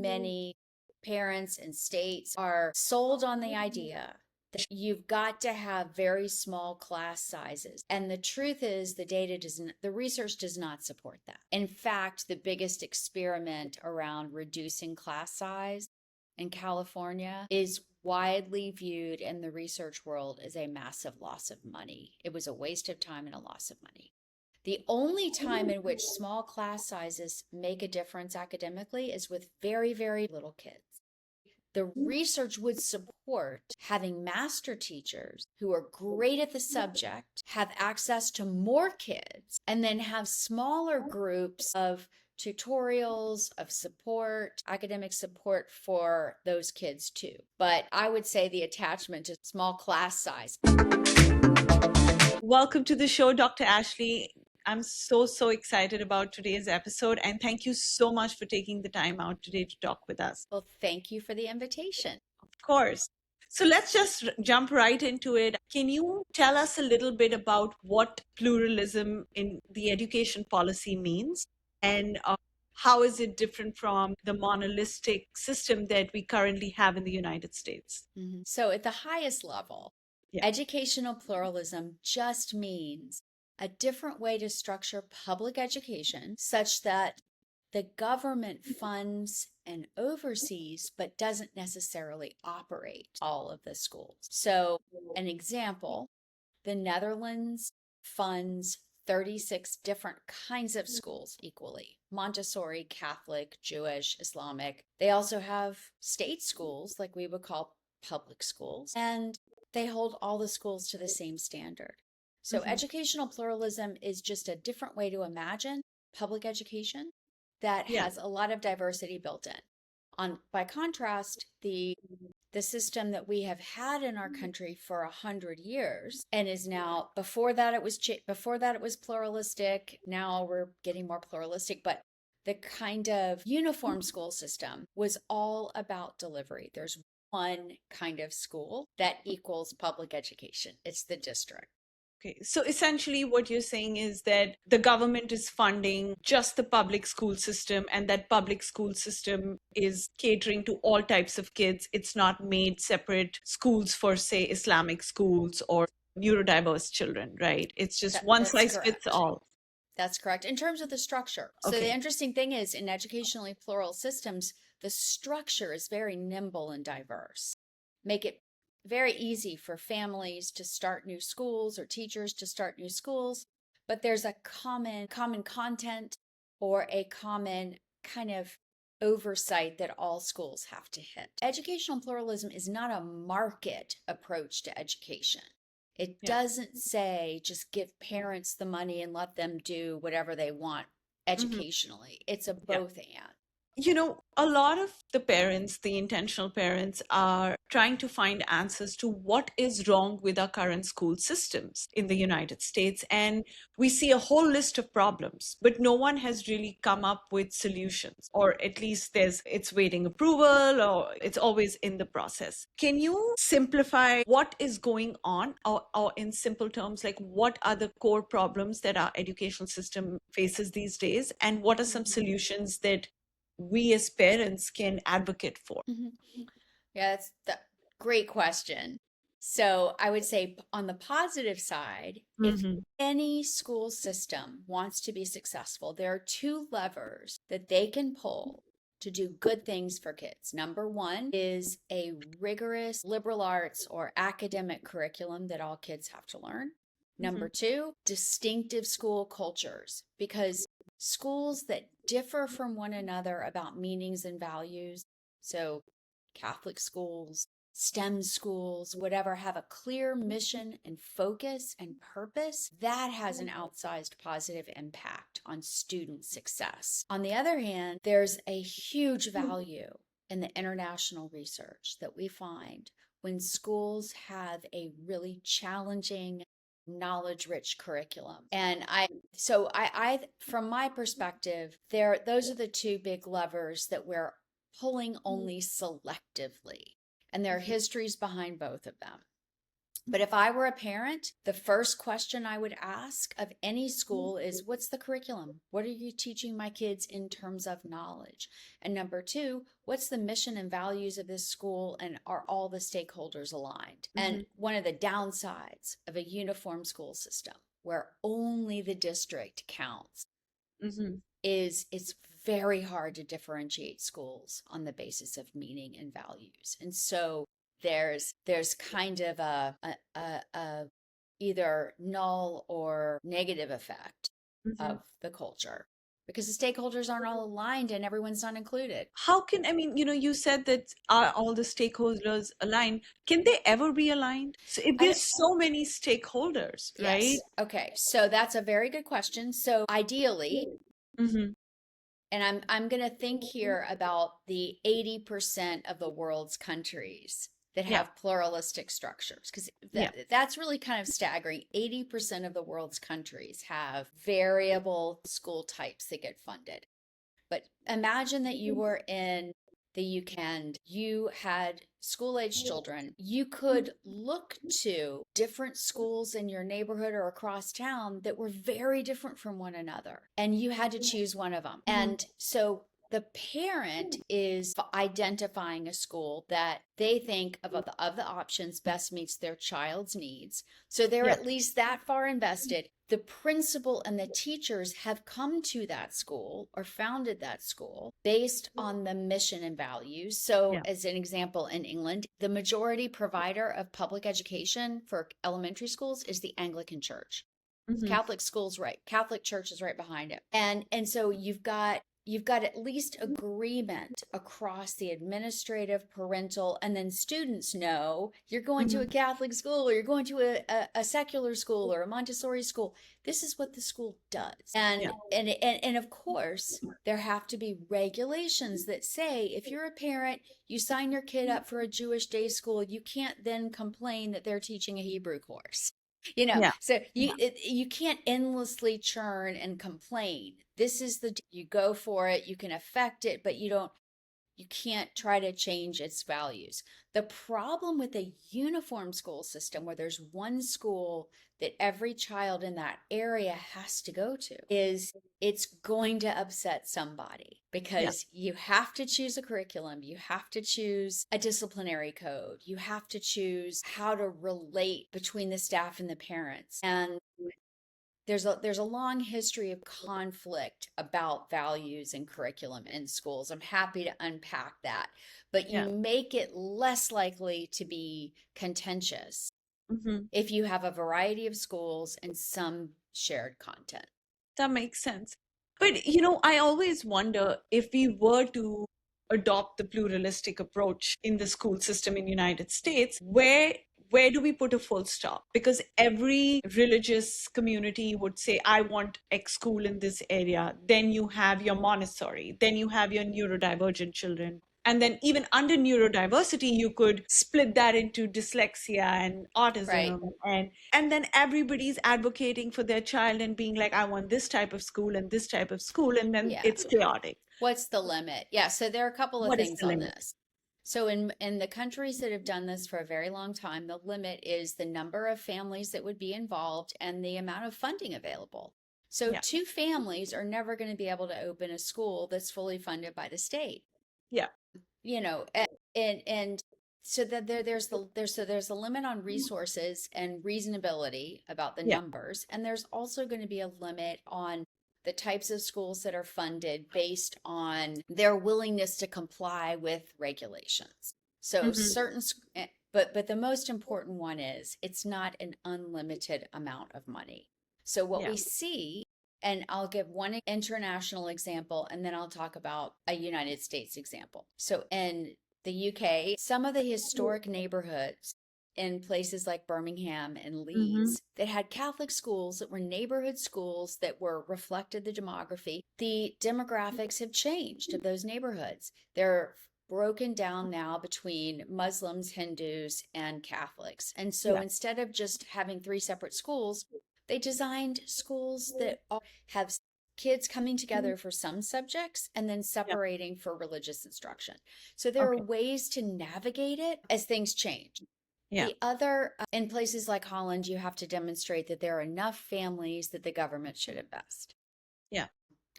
many parents and states are sold on the idea that you've got to have very small class sizes. And the truth is the research does not support that. In fact, the biggest experiment around reducing class size in California is widely viewed in the research world as a massive loss of money. It was a waste of time and a loss of money. The only time in which small class sizes make a difference academically is with very, very little kids. The research would support having master teachers who are great at the subject, have access to more kids, and then have smaller groups of tutorials, of support, academic support for those kids too. But I would say the attachment to small class size. Welcome to the show, Dr. Ashley. I'm so excited about today's episode, and thank you so much for taking the time out today to talk with us. Well, thank you for the invitation. Of course. So let's just jump right into it. Can you tell us a little bit about what pluralism in the education policy means, and how is it different from the monolithic system that we currently have in the United States? Mm-hmm. So at the highest level, educational pluralism just means a different way to structure public education such that the government funds and oversees, but doesn't necessarily operate all of the schools. So an example, the Netherlands funds 36 different kinds of schools equally: Montessori, Catholic, Jewish, Islamic. They also have state schools, like we would call public schools, and they hold all the schools to the same standard. So educational pluralism is just a different way to imagine public education that has a lot of diversity built in. By contrast, the system that we have had in our country for 100 years and is now, before that it was pluralistic. Now we're getting more pluralistic, but the kind of uniform school system was all about delivery. There's one kind of school that equals public education. It's the district. Okay, so essentially what you're saying is that the government is funding just the public school system, and that public school system is catering to all types of kids. It's not made separate schools for, say, Islamic schools or neurodiverse children, right? It's just one size fits all. That's correct. In terms of the structure. So the interesting thing is, in educationally plural systems, the structure is very nimble and diverse. Make it very easy for families to start new schools or teachers to start new schools, but there's a common content or a common kind of oversight that all schools have to hit. Educational pluralism is not a market approach to education. It doesn't say just give parents the money and let them do whatever they want educationally. It's a both and. You know, a lot of the parents, the intentional parents, are trying to find answers to what is wrong with our current school systems in the United States. And we see a whole list of problems, but no one has really come up with solutions, or at least it's waiting approval, or it's always in the process. Can you simplify what is going on, or in simple terms, like what are the core problems that our educational system faces these days, and what are some solutions that we as parents can advocate for? Yeah, that's a great question. So I would say, on the positive side, if any school system wants to be successful, there are two levers that they can pull to do good things for kids. Number one is a rigorous liberal arts or academic curriculum that all kids have to learn. Number two, distinctive school cultures, because schools that differ from one another about meanings and values, so Catholic schools, STEM schools, whatever, have a clear mission and focus and purpose, that has an outsized positive impact on student success. On the other hand, there's a huge value in the international research that we find when schools have a really challenging, knowledge-rich curriculum. And I from my perspective, those are the two big levers that we're pulling only selectively, and there are histories behind both of them. But if I were a parent, the first question I would ask of any school is, what's the curriculum? What are you teaching my kids in terms of knowledge? And number two, what's the mission and values of this school? And are all the stakeholders aligned? Mm-hmm. And one of the downsides of a uniform school system where only the district counts Mm-hmm. is it's very hard to differentiate schools on the basis of meaning and values. And so there's kind of a either null or negative effect Mm-hmm. of the culture because the stakeholders aren't all aligned and everyone's not included. How can, I mean, you said that are all the stakeholders aligned? Can they ever be aligned? So if I there's so many stakeholders, right? Yes. Okay. So that's a very good question. So ideally, Mm-hmm. and I'm going to think here about the 80% of the world's countries that Yeah. have pluralistic structures because Yeah. that's really kind of staggering. 80% of the world's countries have variable school types that get funded. But imagine that you were in the UK and you had school age children. You could look to different schools in your neighborhood or across town that were very different from one another, and you had to choose one of them. Mm-hmm. And so the parent is identifying a school that they think of the options best meets their child's needs. So they're Yeah. at least that far invested. The principal and the teachers have come to that school or founded that school based on the mission and values. So, Yeah. as an example, in England, the majority provider of public education for elementary schools is the Anglican Church. Mm-hmm. Catholic schools, right? Catholic Church is right behind it. And so you've got at least agreement across the administrative, parental, and then students know you're going to a Mm-hmm. Catholic school or you're going to a secular school or a Montessori school. This is what the school does. Yeah. And of course, there have to be regulations that say if you're a parent, you sign your kid up for a Jewish day school, you can't then complain that they're teaching a Hebrew course. Yeah. So you can't endlessly churn and complain. This is you go for it, you can affect it, but you can't try to change its values. The problem with a uniform school system where there's one school that every child in that area has to go to is it's going to upset somebody Yeah. because you have to choose a curriculum, you have to choose a disciplinary code, you have to choose how to relate between the staff and the parents. And there's a long history of conflict about values and curriculum in schools. I'm happy to unpack that, but you Yeah. make it less likely to be contentious Mm-hmm. if you have a variety of schools and some shared content. That makes sense. But, I always wonder if we were to adopt the pluralistic approach in the school system in United States, where do we put a full stop? Because every religious community would say, I want X school in this area. Then you have your Montessori, then you have your neurodivergent children. And then even under neurodiversity, you could split that into dyslexia and Right. autism. And then everybody's advocating for their child and being like, I want this type of school and this type of school. And then Yeah. it's chaotic. What's the limit? Yeah, so there are a couple of What is things the on limit? this. So in the countries that have done this for a very long time, the limit is the number of families that would be involved and the amount of funding available. So Yeah. two families are never going to be able to open a school that's fully funded by the state. Yeah. And so that there's a limit on resources and reasonability about the Yeah. numbers, and there's also going to be a limit on the types of schools that are funded based on their willingness to comply with regulations. So Mm-hmm. but the most important one is it's not an unlimited amount of money. So what Yeah. we see, and I'll give one international example and then I'll talk about a United States example. So in the UK, some of the historic neighborhoods in places like Birmingham and Mm-hmm. Leeds that had Catholic schools that were neighborhood schools that were reflected the demography, the demographics have changed of those neighborhoods. They're broken down now between Muslims, Hindus, and Catholics. And so Yeah. instead of just having three separate schools, they designed schools that have kids coming together for some subjects and then Yeah. separating for religious instruction. So there are Okay. ways to navigate it as things change. Yeah. The other, in places like Holland, you have to demonstrate that there are enough families that the government should invest. Yeah.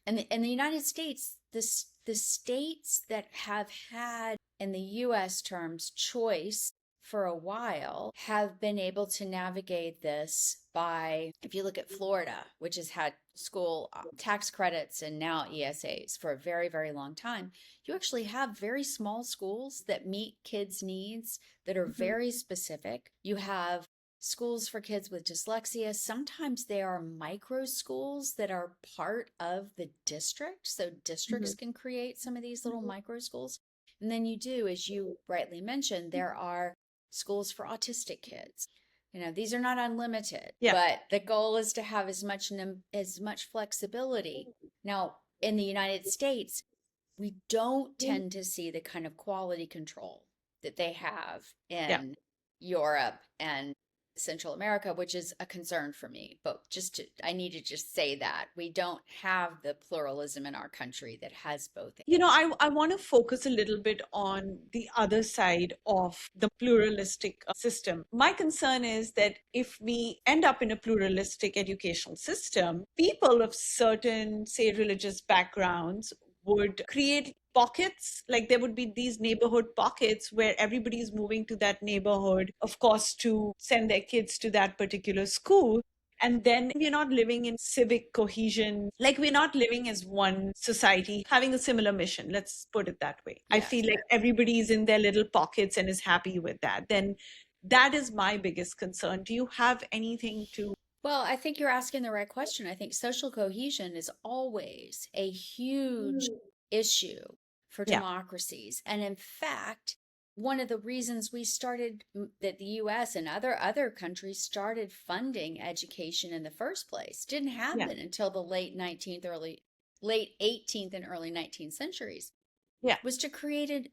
And in the United States, the states that have had, in the US terms, choice for a while have been able to navigate this by, if you look at Florida, which has had school tax credits and now ESAs for a very, very long time, you actually have very small schools that meet kids' needs that are very specific. You have schools for kids with dyslexia. Sometimes they are micro schools that are part of the district. So districts can create some of these little micro schools. And then you do, as you rightly mentioned, there are schools for autistic kids. These are not unlimited, Yeah. but the goal is to have as much flexibility. Now, in the United States, we don't tend to see the kind of quality control that they have Yeah. in Europe and Central America, which is a concern for me. But I need to just say that we don't have the pluralism in our country that has both. I want to focus a little bit on the other side of the pluralistic system. My concern is that if we end up in a pluralistic educational system, people of certain, say, religious backgrounds would create pockets. Like there would be these neighborhood pockets where everybody is moving to that neighborhood, of course, to send their kids to that particular school. And then we're not living in civic cohesion, like we're not living as one society, having a similar mission. Let's put it that way. I feel like everybody is in their little pockets and is happy with that. Then that is my biggest concern. Do you have anything to? Well, I think you're asking the right question. I think social cohesion is always a huge issue for Yeah. democracies. And in fact, one of the reasons that the US and other countries started funding education in the first place didn't happen until the late 18th and early 19th centuries. Yeah. Was to create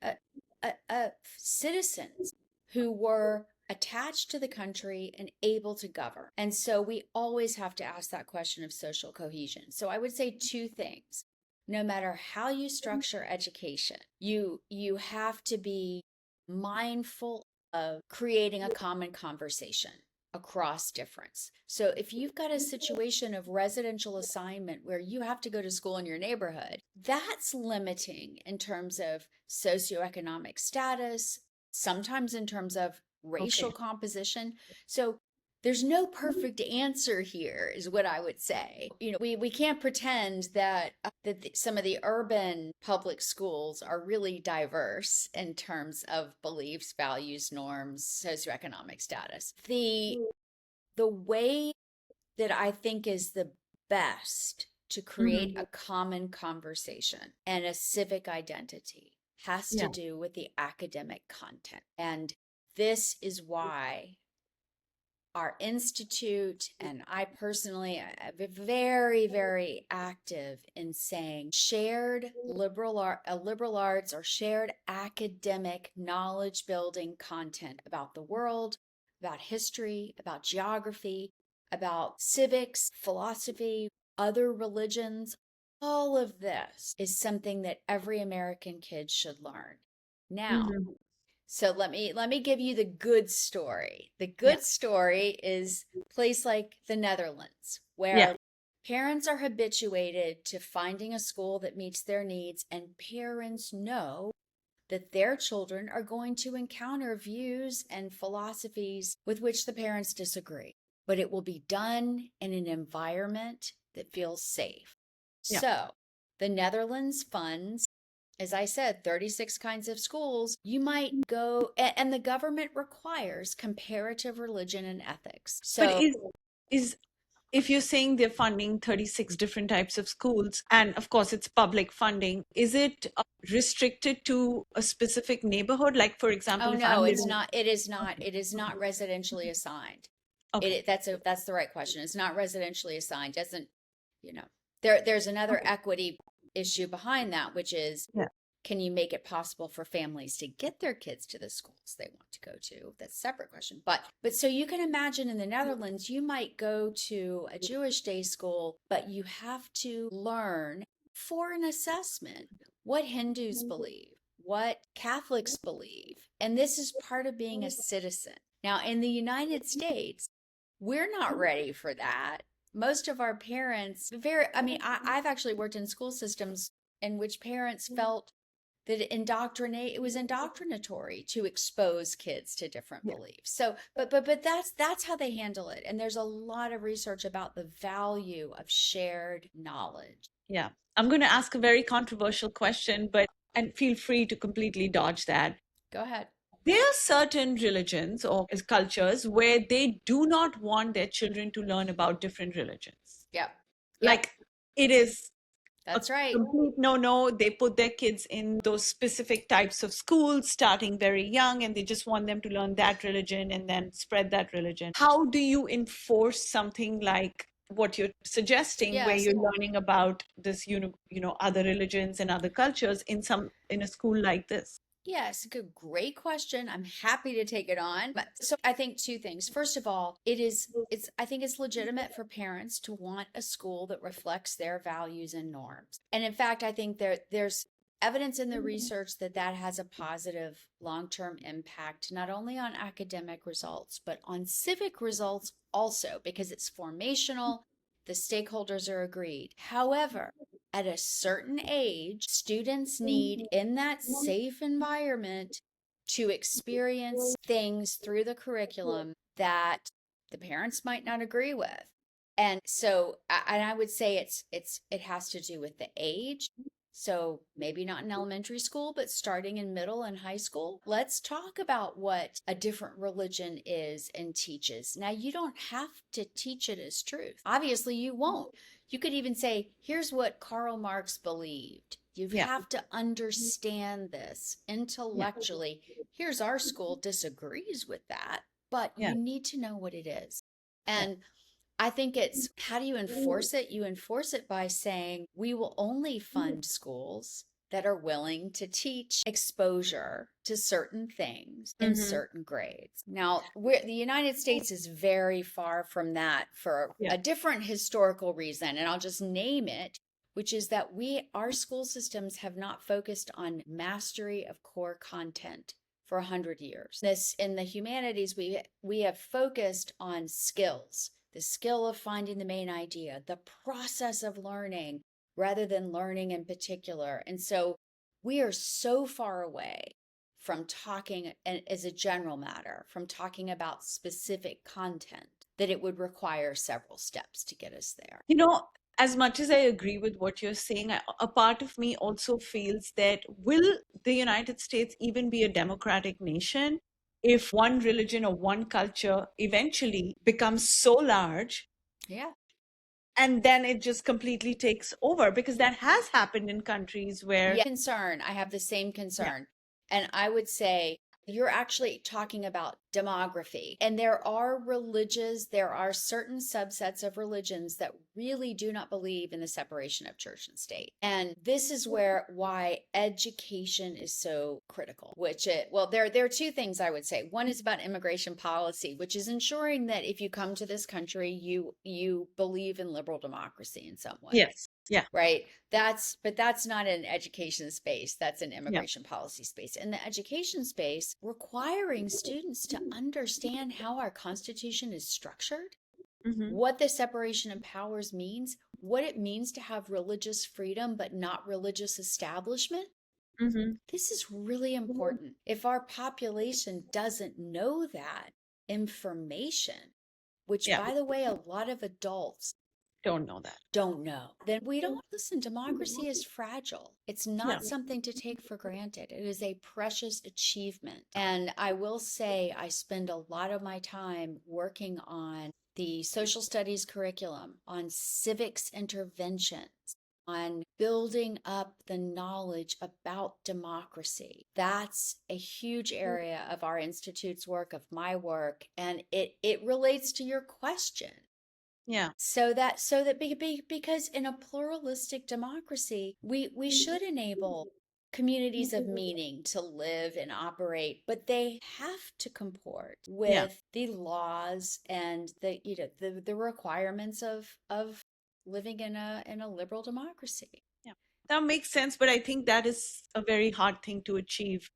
a citizens who were attached to the country and able to govern. And so we always have to ask that question of social cohesion. So I would say two things. No matter how you structure education, you have to be mindful of creating a common conversation across difference. So if you've got a situation of residential assignment where you have to go to school in your neighborhood, that's limiting in terms of socioeconomic status, sometimes in terms of racial composition. So there's no perfect answer here, is what I would say. We can't pretend that some of the urban public schools are really diverse in terms of beliefs, values, norms, socioeconomic status. The way that I think is the best to create a common conversation and a civic identity has to do with the academic content. And this is why our institute and I personally have been very, very active in saying shared liberal arts or shared academic knowledge building content about the world, about history, about geography, about civics, philosophy, other religions. All of this is something that every American kid should learn. Now, so let me give you the good story. The good story is a place like the Netherlands, where parents are habituated to finding a school that meets their needs, and parents know that their children are going to encounter views and philosophies with which the parents disagree, but it will be done in an environment that feels safe. So the Netherlands funds, as I said, 36 kinds of schools. You might go, and the government requires comparative religion and ethics. But So, is if you're saying they're funding 36 different types of schools, and of course it's public funding, is it restricted to a specific neighborhood? Like, for example, if I'm it's living... not. It is not. It is not residentially assigned. Okay. That's the right question. It's not residentially assigned. Doesn't, there's another equity issue behind that, which is, can you make it possible for families to get their kids to the schools they want to go to? That's a separate question. But so you can imagine in the Netherlands, you might go to a Jewish day school, but you have to learn for an assessment what Hindus believe, what Catholics believe. And this is part of being a citizen. Now, in the United States, we're not ready for that. Most of our parents, I've actually worked in school systems in which parents felt that it was indoctrinatory to expose kids to different Yeah. beliefs. So, but that's how they handle it. And there's a lot of research about the value of shared knowledge. Yeah. I'm going to ask a very controversial question, but and feel free to completely dodge that. Go ahead. There are certain religions or cultures where they do not want their children to learn about different religions. Yep. Yep. Like it is a That's right. complete no. They put their kids in those specific types of schools starting very young, and they just want them to learn that religion and then spread that religion. How do you enforce something like what you're suggesting, where Yes. you're learning about this, other religions and other cultures in a school like this? Yes, good, great question. I'm happy to take it on. But so I think two things. First of all, I think it's legitimate for parents to want a school that reflects their values and norms. And in fact, I think there's evidence in the research that that has a positive long-term impact, not only on academic results, but on civic results also, because it's formational. The stakeholders are agreed. However, at a certain age, students need in that safe environment to experience things through the curriculum that the parents might not agree with. And so, and I would say it has to do with the age. So maybe not in elementary school, but starting in middle and high school, let's talk about what a different religion is and teaches. Now, you don't have to teach it as truth. Obviously, you won't. You could even say, here's what Karl Marx believed. You Yeah. have to understand this intellectually. Here's our school disagrees with that, but Yeah. you need to know what it is. And I think it's how do you enforce it? You enforce it by saying we will only fund schools that are willing to teach exposure to certain things in certain grades. Now, the United States is very far from that for Yeah. a different historical reason, and I'll just name it, which is that our school systems have not focused on mastery of core content for 100 years. This in the humanities, we have focused on skills, the skill of finding the main idea, the process of learning rather than learning in particular. And so we are so far away from talking, and as a general matter, from talking about specific content that it would require several steps to get us there. As much as I agree with what you're saying, a part of me also feels that will the United States even be a democratic nation if one religion or one culture eventually becomes so large Yeah. and then it just completely takes over? Because that has happened in countries where Concern. I have the same concern. And I would say you're actually talking about demography. And there are certain subsets of religions that really do not believe in the separation of church and state. And this is why education is so critical, there are two things I would say. One is about immigration policy, which is ensuring that if you come to this country, you believe in liberal democracy in some way. Yes. Yeah. Right. That's not an education space. That's an immigration policy space. In the education space, requiring students to understand how our Constitution is structured, what the separation of powers means, what it means to have religious freedom but not religious establishment. This is really important. If our population doesn't know that information, which by the way, a lot of adults don't know that. Don't know. Then we don't listen. Democracy is fragile. It's not something to take for granted. It is a precious achievement. And I will say, I spend a lot of my time working on the social studies curriculum, on civics interventions, on building up the knowledge about democracy. That's a huge area of our institute's work, of my work, and it relates to your question. Yeah. So that because in a pluralistic democracy, we should enable communities of meaning to live and operate, but they have to comport with the laws and the requirements of living in a liberal democracy. Yeah. That makes sense, but I think that is a very hard thing to achieve.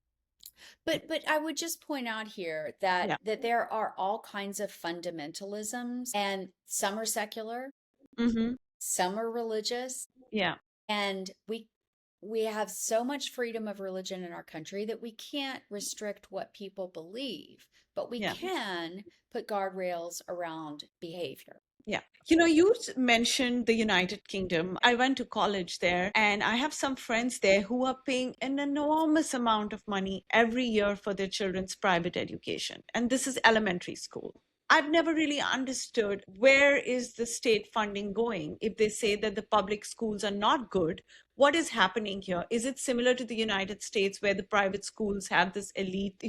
But I would just point out here Yeah. that there are all kinds of fundamentalisms, and some are secular, Mm-hmm. some are religious, Yeah. and we have so much freedom of religion in our country that we can't restrict what people believe, but we Yeah. can put guardrails around behavior. Yeah. You mentioned the United Kingdom. I went to college there and I have some friends there who are paying an enormous amount of money every year for their children's private education. And this is elementary school. I've never really understood where is the state funding going if they say that the public schools are not good. What is happening here? Is it similar to the United States where the private schools have this elite,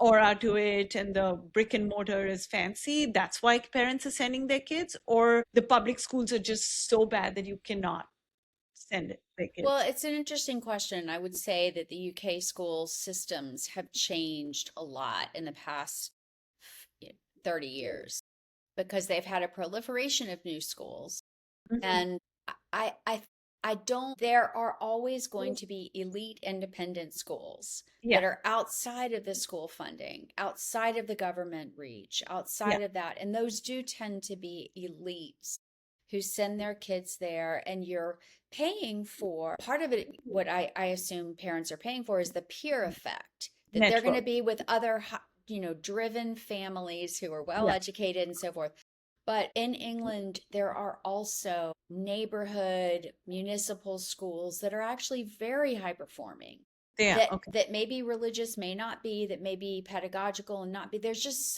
aura to it and the brick and mortar is fancy? That's why parents are sending their kids, or the public schools are just so bad that you cannot send their Well, kids? it's an interesting question. I would say that the UK school systems have changed a lot in the past 30 years because they've had a proliferation of new schools. Mhm. And I, I, I don't, there are always going to be elite independent schools Yeah. that are outside of the school funding, outside of the government reach, Yeah. outside of that. And those do tend to be elites who send their kids there, and you're paying for part of it. What I assume parents are paying for is the peer effect that they're going to Network. be with other, driven families who are well Yeah. educated and so forth. But in England, there are also neighborhood municipal schools that are actually very high performing. Yeah. That Okay. that may be religious, may not be, that may be pedagogical and not be. There's just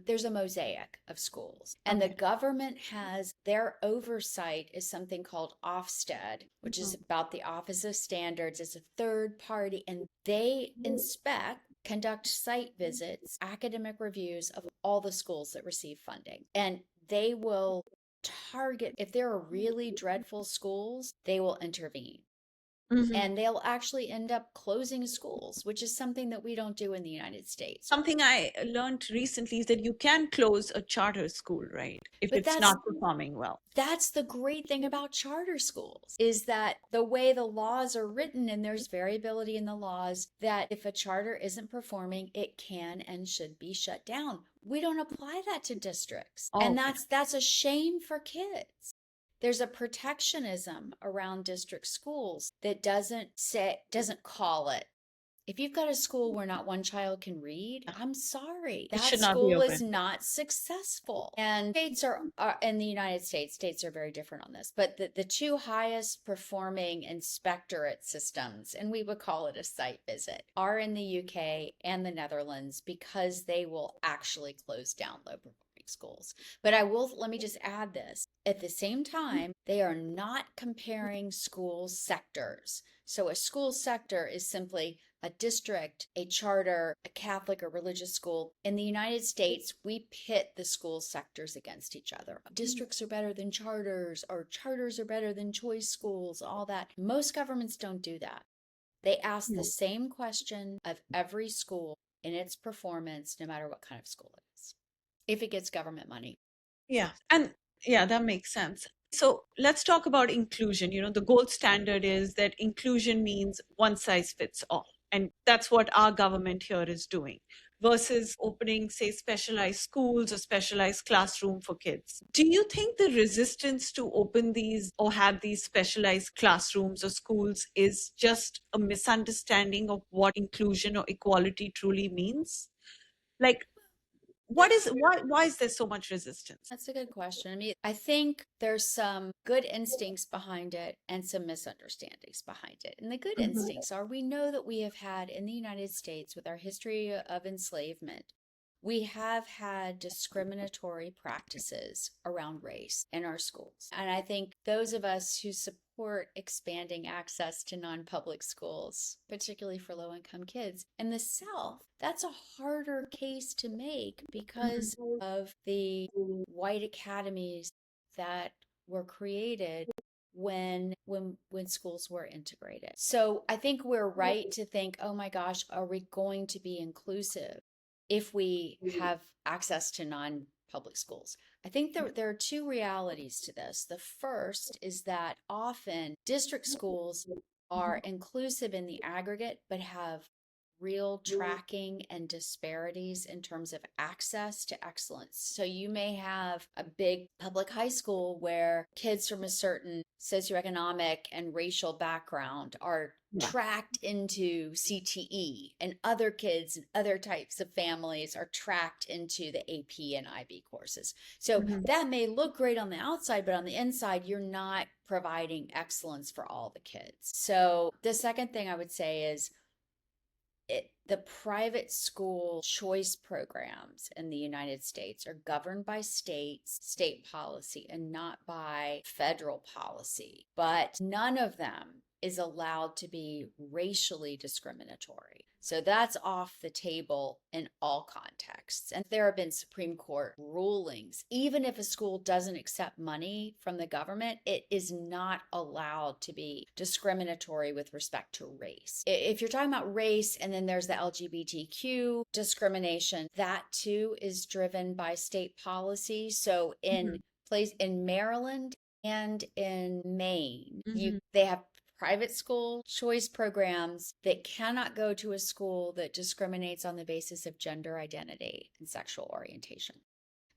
there's a mosaic of schools. And the Okay. government has their oversight is something called Ofsted, which is Mhm. about the Office of Standards. It's a third party, and they inspect, conduct site visits, academic reviews of all the schools that receive funding. And they will target, if there are really dreadful schools, they will intervene. Mhm. And they'll actually end up closing schools, which is something that we don't do in the United States. Something I learned recently is that you can close a charter school, right? If But it's not performing well. that's the great thing about charter schools is that the way the laws are written, and there's variability in the laws, that if a charter isn't performing, it can and should be shut down. We don't apply that to districts, and Okay. that's a shame for kids. There's a protectionism around district schools that doesn't call it, if you've got a school where not one child can read, I'm sorry. It That should not be school is open. not successful. And are in the United States, states are very different on this, but the two highest performing inspectorate systems, and we would call it a site visit, are in the UK and the Netherlands because they will actually close down low performing schools. But let me just add this. At the same time, they are not comparing school sectors. So a school sector is simply a district, a charter, a Catholic or religious school. In the United States, we pit the school sectors against each other. Districts are better than charters, or charters are better than choice schools, all that. Most governments don't do that. They ask the No. same question of every school in its performance, no matter what kind of school it is, if it gets government money. Yeah. And yeah, that makes sense. So let's talk about inclusion. The gold standard is that inclusion means one size fits all. And that's what our government here is doing versus opening, say, specialized schools or specialized classroom for kids. Do you think the resistance to open these or have these specialized classrooms or schools is just a misunderstanding of what inclusion or equality truly means? Like, That's why is there so much resistance? That's a good question. I mean, I think there's some good instincts behind it and some misunderstandings behind it. And the good Mhm. instincts are, we know that we have had in the United States, with our history of enslavement, we have had discriminatory practices around race in our schools. And I think those of us who support expanding access to non public schools, particularly for low income kids in the South, that's a harder case to make because of the white academies that were created when schools were integrated. So I think we're right to think, oh my gosh, are we going to be inclusive if we have access to non-public schools? I think there are two realities to this. The first is that often district schools are inclusive in the aggregate, but have real tracking and disparities in terms of access to excellence. So you may have a big public high school where kids from a certain socioeconomic and racial background are Yeah. tracked into CTE, and other kids and other types of families are tracked into the AP and IB courses. So that may look great on the outside, but on the inside, you're not providing excellence for all the kids. So the second thing I would say is the private school choice programs in the United States are governed by state policy, and not by federal policy. But none of them is allowed to be racially discriminatory. So that's off the table in all contexts. And there have been Supreme Court rulings. Even if a school doesn't accept money from the government, it is not allowed to be discriminatory with respect to race. If you're talking about race and then there's the LGBTQ discrimination, that too is driven by state policy. So in Maryland and in Maine, they have private school choice programs that cannot go to a school that discriminates on the basis of gender identity and sexual orientation.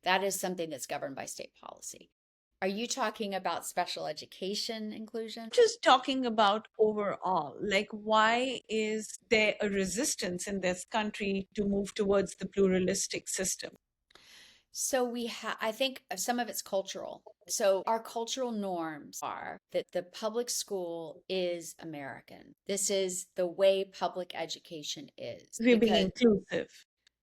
That is something that's governed by state policy. Are you talking about special education inclusion? Just talking about overall, like, why is there a resistance in this country to move towards the pluralistic system? So I think some of it's cultural. So our cultural norms are that the public school is American. This is the way public education is. We're being inclusive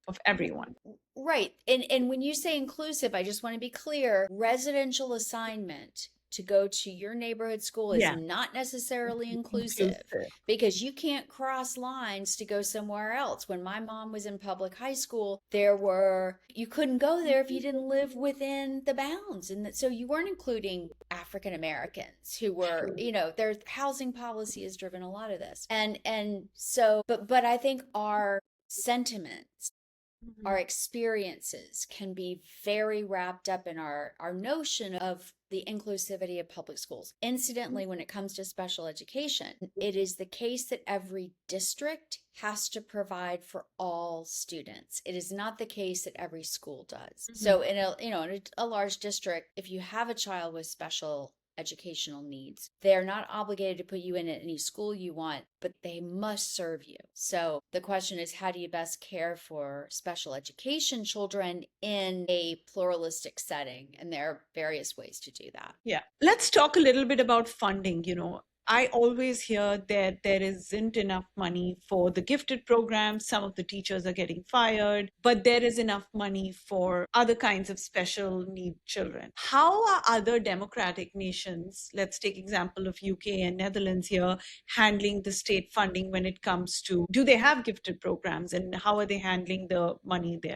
of everyone. Right. And when you say inclusive, I just want to be clear, residential assignment to go to your neighborhood school is not necessarily inclusive, because you can't cross lines to go somewhere else. When my mom was in public high school, you couldn't go there if you didn't live within the bounds. And so you weren't including African Americans who were, their housing policy has driven a lot of this. And so, but I think our sentiments, our experiences can be very wrapped up in our notion of the inclusivity of public schools. Incidentally, when it comes to special education, it is the case that every district has to provide for all students. It is not the case that every school does. So in a large district, if you have a child with special educational needs, they're not obligated to put you in any school you want, but they must serve you. So the question is, how do you best care for special education children in a pluralistic setting? And there are various ways to do that. Yeah. Let's talk a little bit about funding. I always hear that there isn't enough money for the gifted programs. Some of the teachers are getting fired, but there is enough money for other kinds of special need children. How are other democratic nations, let's take example of UK and Netherlands here, handling the state funding when it comes to, do they have gifted programs, and how are they handling the money there?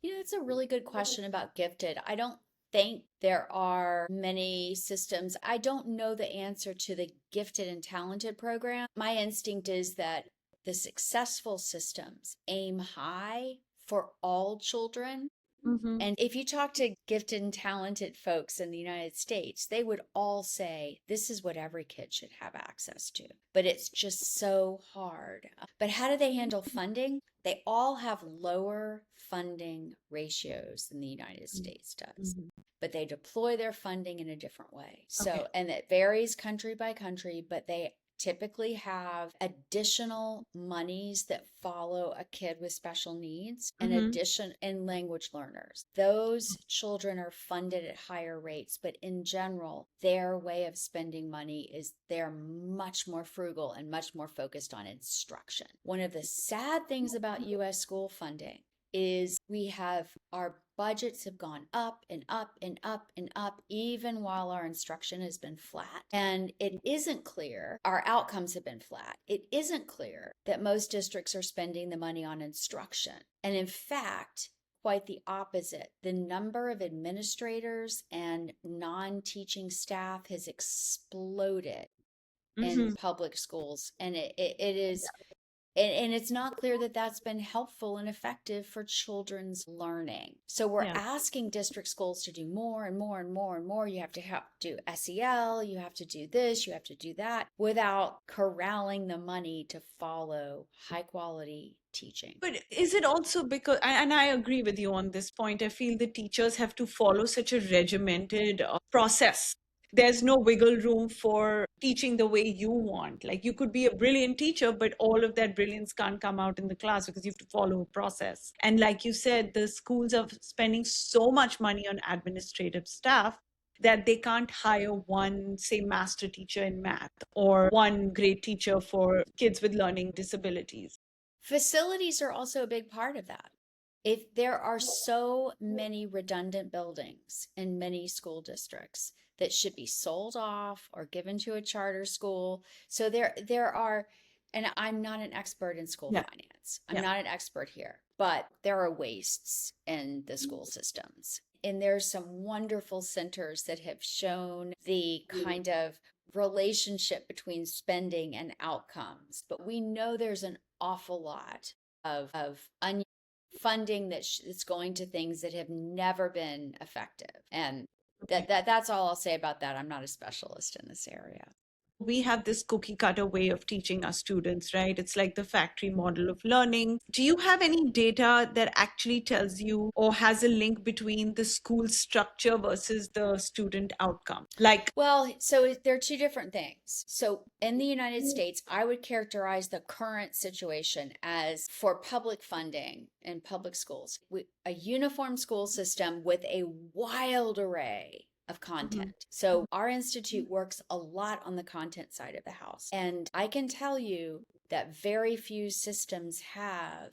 It's a really good question about gifted. I don't think there are many systems. I don't know the answer to the gifted and talented program. My instinct is that the successful systems aim high for all children. And if you talk to gifted and talented folks in the United States, they would all say this is what every kid should have access to. But it's just so hard. But how do they handle funding? They all have lower funding ratios than the United States does. But they deploy their funding in a different way. So, and it varies country by country, but they typically have additional monies that follow a kid with special needs, and addition in language learners. Those children are funded at higher rates, but in general, their way of spending money is they're much more frugal and much more focused on instruction. One of the sad things about U.S. school funding is our budgets have gone up and up and up and up, even while our instruction has been flat. And it isn't clear, our outcomes have been flat. It isn't clear that most districts are spending the money on instruction. And in fact, quite the opposite. The number of administrators and non-teaching staff has exploded in public schools. And it is And it's not clear that that's been helpful and effective for children's learning. So we're Yeah. asking district schools to do more and more and more and more. You have to do SEL, you have to do this, you have to do that, without corralling the money to follow high quality teaching. But is it also because, and I agree with you on this point, I feel the teachers have to follow such a regimented process. There's no wiggle room for teaching the way you want. Like you could be a brilliant teacher, but all of that brilliance can't come out in the class because you have to follow a process. And like you said, the schools are spending so much money on administrative staff that they can't hire one, say, master teacher in math or one great teacher for kids with learning disabilities. Facilities are also a big part of that. If there are so many redundant buildings in many school districts that should be sold off or given to a charter school. So there are, and I'm not an expert in school Yeah. finance. I'm Yeah. not an expert here, but there are wastes in the school systems. And there's some wonderful centers that have shown the kind of relationship between spending and outcomes. But we know there's an awful lot of funding that's going to things that have never been effective. And that's all I'll say about that. I'm not a specialist in this area. We have this cookie cutter way of teaching our students, right? It's like the factory model of learning. Do you have any data that actually tells you or has a link between the school structure versus the student outcome? Like, Well, so there are two different things. So in the United States, I would characterize the current situation as, for public funding in public schools, a uniform school system with a wild array of content. So our institute works a lot on the content side of the house. And I can tell you that very few systems have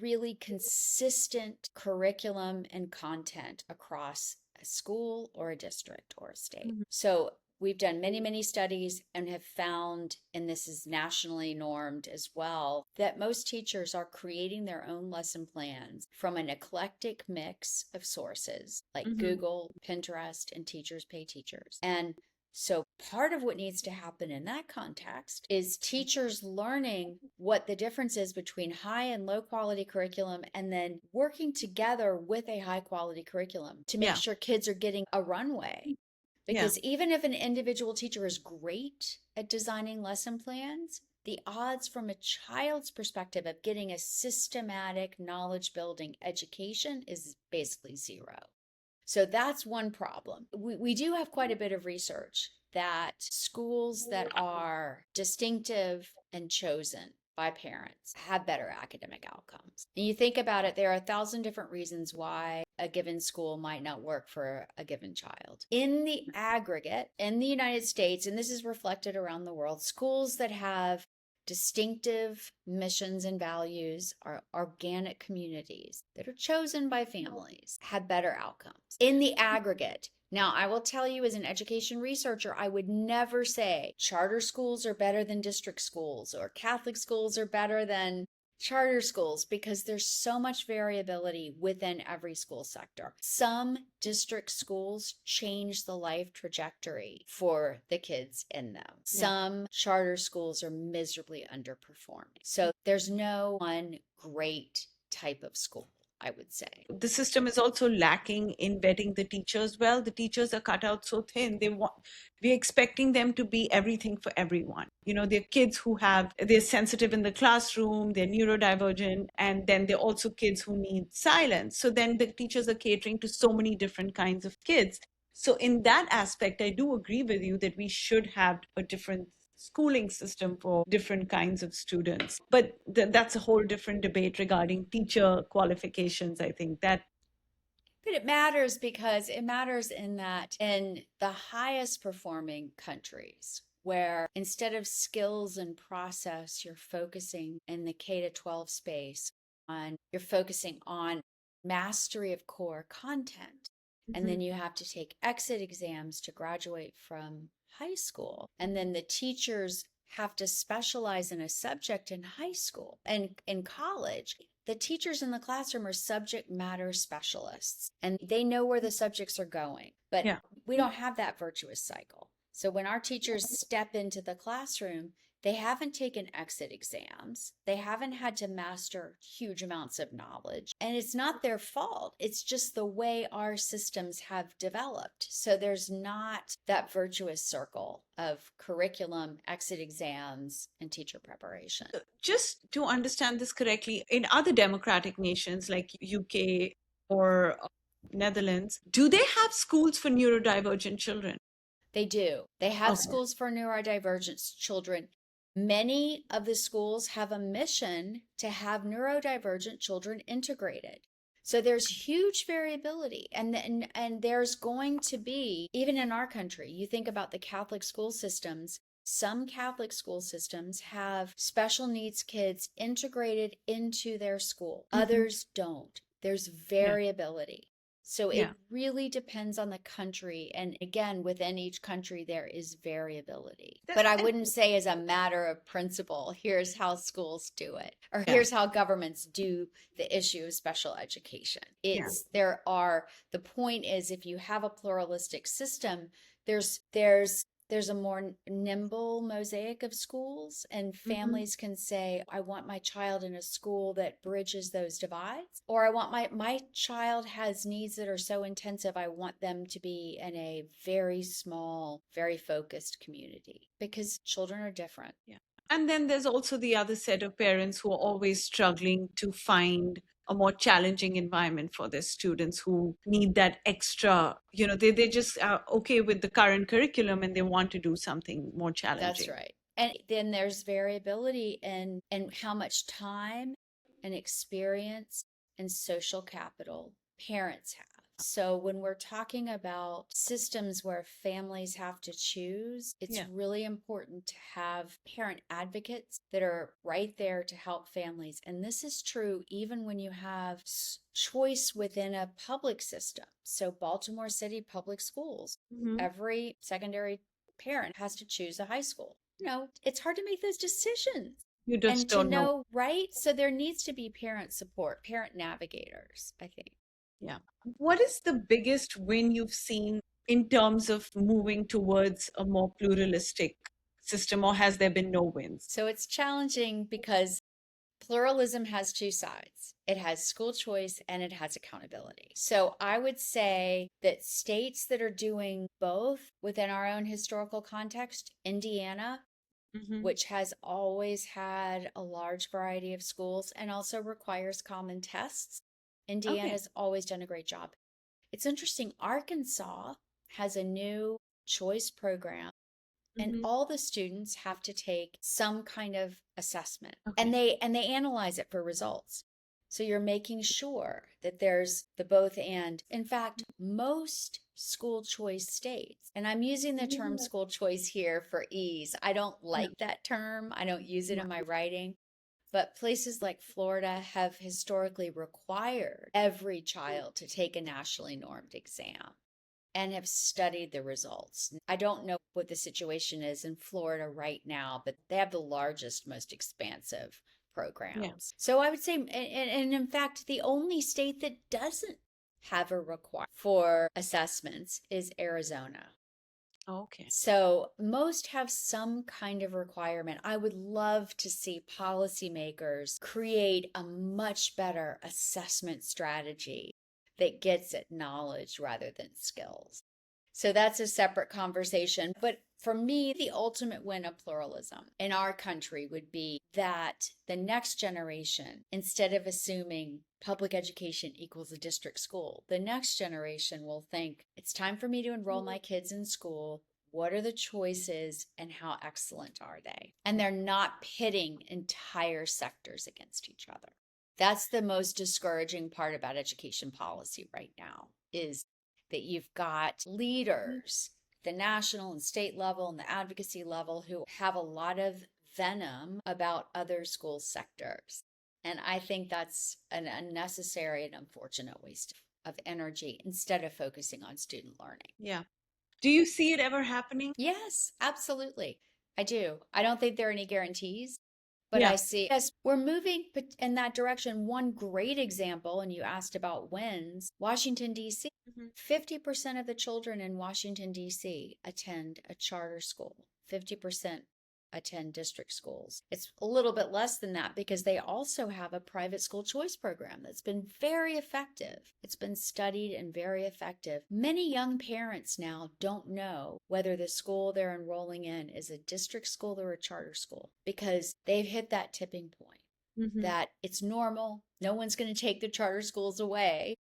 really consistent curriculum and content across a school or a district or a state. So we've done many, many studies and have found, and this is nationally normed as well, that most teachers are creating their own lesson plans from an eclectic mix of sources like Google, Pinterest, and Teachers Pay Teachers. And so part of what needs to happen in that context is teachers learning what the difference is between high and low quality curriculum and then working together with a high quality curriculum to make sure kids are getting a runway. Because even if an individual teacher is great at designing lesson plans, the odds from a child's perspective of getting a systematic knowledge building education is basically zero. So that's one problem. We do have quite a bit of research that schools that are distinctive and chosen by parents have better academic outcomes. And you think about it, there are 1,000 different reasons why a given school might not work for a given child. In the aggregate, in the United States, and this is reflected around the world, schools that have distinctive missions and values are organic communities that are chosen by families have better outcomes in the aggregate. Now, I will tell you as an education researcher, I would never say charter schools are better than district schools or Catholic schools are better than charter schools because there's so much variability within every school sector. Some district schools change the life trajectory for the kids in them. Some charter schools are miserably underperforming. So there's no one great type of school, I would say. The system is also lacking in vetting the teachers well. The teachers are cut out so thin. We're expecting them to be everything for everyone. You know, they're kids they're sensitive in the classroom, they're neurodivergent, and then they're also kids who need silence. So then the teachers are catering to so many different kinds of kids. So in that aspect, I do agree with you that we should have a different schooling system for different kinds of students. But that's a whole different debate regarding teacher qualifications, I think. But it matters because it matters in that in the highest performing countries, where instead of skills and process, you're focusing in the K to 12 space you're focusing on mastery of core content. And then you have to take exit exams to graduate from high school. And then the teachers have to specialize in a subject in high school and in college. The teachers in the classroom are subject matter specialists and they know where the subjects are going, but we don't have that virtuous cycle. So when our teachers step into the classroom, They haven't taken exit exams. They haven't had to master huge amounts of knowledge. And it's not their fault. It's just the way our systems have developed. So there's not that virtuous circle of curriculum, exit exams, and teacher preparation. Just to understand this correctly, in other democratic nations like UK or Netherlands, do they have schools for neurodivergent children? They do. They have Okay. schools for neurodivergent children. Many of the schools have a mission to have neurodivergent children integrated. So there's huge variability, and there's going to be, even in our country, you think about the Catholic school systems. Some Catholic school systems have special needs kids integrated into their school. Others don't. There's variability. So it really depends on the country. And again, within each country, there is variability. But I wouldn't say as a matter of principle, here's how schools do it, or here's how governments do the issue of special education. The point is, if you have a pluralistic system, there's a more nimble mosaic of schools, and families can say, I want my child in a school that bridges those divides, or I want my child has needs that are so intensive, I want them to be in a very small, very focused community, because children are different. Yeah. And then there's also the other set of parents who are always struggling to find a more challenging environment for their students, who need that extra, they just are okay with the current curriculum and they want to do something more challenging. That's right. And then there's variability in how much time and experience and social capital parents have. So when we're talking about systems where families have to choose, it's really important to have parent advocates that are right there to help families. And this is true even when you have choice within a public system. So Baltimore City Public Schools, every secondary parent has to choose a high school. It's hard to make those decisions. You just don't know. Right? So there needs to be parent support, parent navigators, I think. Yeah. What is the biggest win you've seen in terms of moving towards a more pluralistic system, or has there been no wins? So it's challenging because pluralism has two sides. It has school choice and it has accountability. So I would say that states that are doing both within our own historical context, Indiana, which has always had a large variety of schools and also requires common tests. Indiana's always done a great job. It's interesting. Arkansas has a new choice program, and all the students have to take some kind of assessment, and they analyze it for results. So you're making sure that there's the both and. In fact, most school choice states, and I'm using the term school choice here for ease. I don't like that term. I don't use it in my writing. But places like Florida have historically required every child to take a nationally normed exam and have studied the results. I don't know what the situation is in Florida right now, but they have the largest, most expansive programs. Yeah. So I would say, and in fact, the only state that doesn't have a requirement for assessments is Arizona. Okay. So most have some kind of requirement. I would love to see policymakers create a much better assessment strategy that gets at knowledge rather than skills. So that's a separate conversation. But for me, the ultimate win of pluralism in our country would be that the next generation, instead of assuming public education equals a district school, the next generation will think, it's time for me to enroll my kids in school. What are the choices and how excellent are they? And they're not pitting entire sectors against each other. That's the most discouraging part about education policy right now, is that you've got leaders, the national and state level and the advocacy level, who have a lot of venom about other school sectors. And I think that's an unnecessary and unfortunate waste of energy instead of focusing on student learning. Yeah. Do you see it ever happening? Yes, absolutely. I do. I don't think there are any guarantees, but I see, yes, we're moving in that direction. One great example, and you asked about wins, Washington, D.C. 50% of the children in Washington, D.C. attend a charter school. 50% attend district schools. It's a little bit less than that because they also have a private school choice program that's been very effective. It's been studied and very effective. Many young parents now don't know whether the school they're enrolling in is a district school or a charter school because they've hit that tipping point that it's normal. No one's going to take the charter schools away.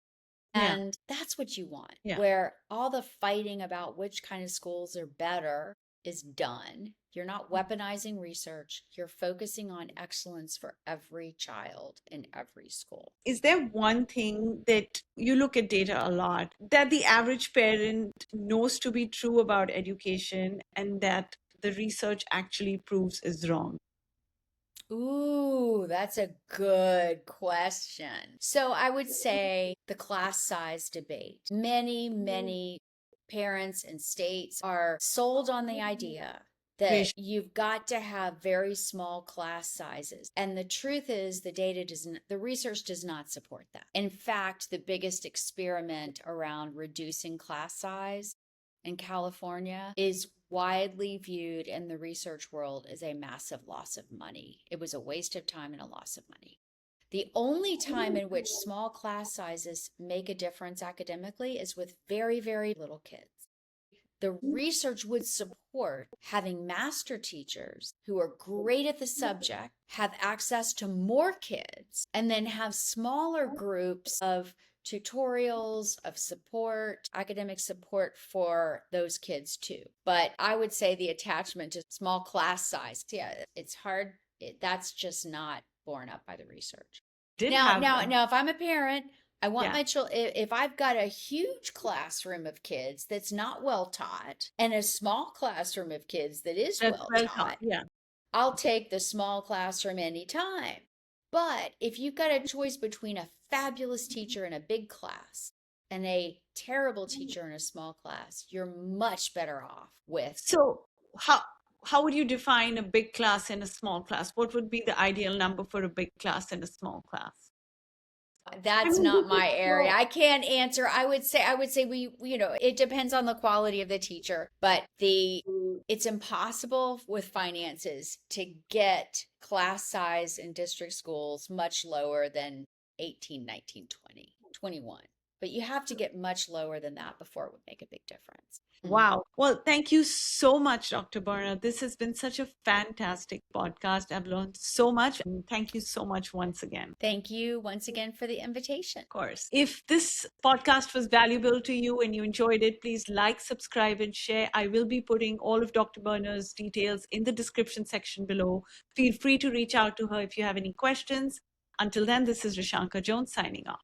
And that's what you want, where all the fighting about which kind of schools are better is done. You're not weaponizing research. You're focusing on excellence for every child in every school. Is there one thing that you look at data a lot that the average parent knows to be true about education and that the research actually proves is wrong? Ooh, that's a good question. So I would say the class size debate. Many parents and states are sold on the idea that you've got to have very small class sizes. And the truth is the research does not support that. In fact, the biggest experiment around reducing class size in California is widely viewed in the research world as a massive loss of money. It was a waste of time and a loss of money. The only time in which small class sizes make a difference academically is with very, very little kids. The research would support having master teachers who are great at the subject, have access to more kids, and then have smaller groups of tutorials, of support, academic support for those kids too. But I would say the attachment to small class size, it's hard. That's just not borne up by the research. Now, if I'm a parent, I want my children, if I've got a huge classroom of kids that's not well taught and a small classroom of kids that is well taught, I'll take the small classroom anytime. But if you've got a choice between a fabulous teacher in a big class and a terrible teacher in a small class, you're much better off with. So how would you define a big class and a small class? What would be the ideal number for a big class and a small class? That's not my area. I can't answer. I would say we it depends on the quality of the teacher, but it's impossible with finances to get class size in district schools much lower than 18, 19, 20, 21. But you have to get much lower than that before it would make a big difference. Wow. Well, thank you so much, Dr. Berner. This has been such a fantastic podcast. I've learned so much. And thank you so much once again. Thank you once again for the invitation. Of course. If this podcast was valuable to you and you enjoyed it, please like, subscribe, and share. I will be putting all of Dr. Berner's details in the description section below. Feel free to reach out to her if you have any questions. Until then, this is Rishanka Jones signing off.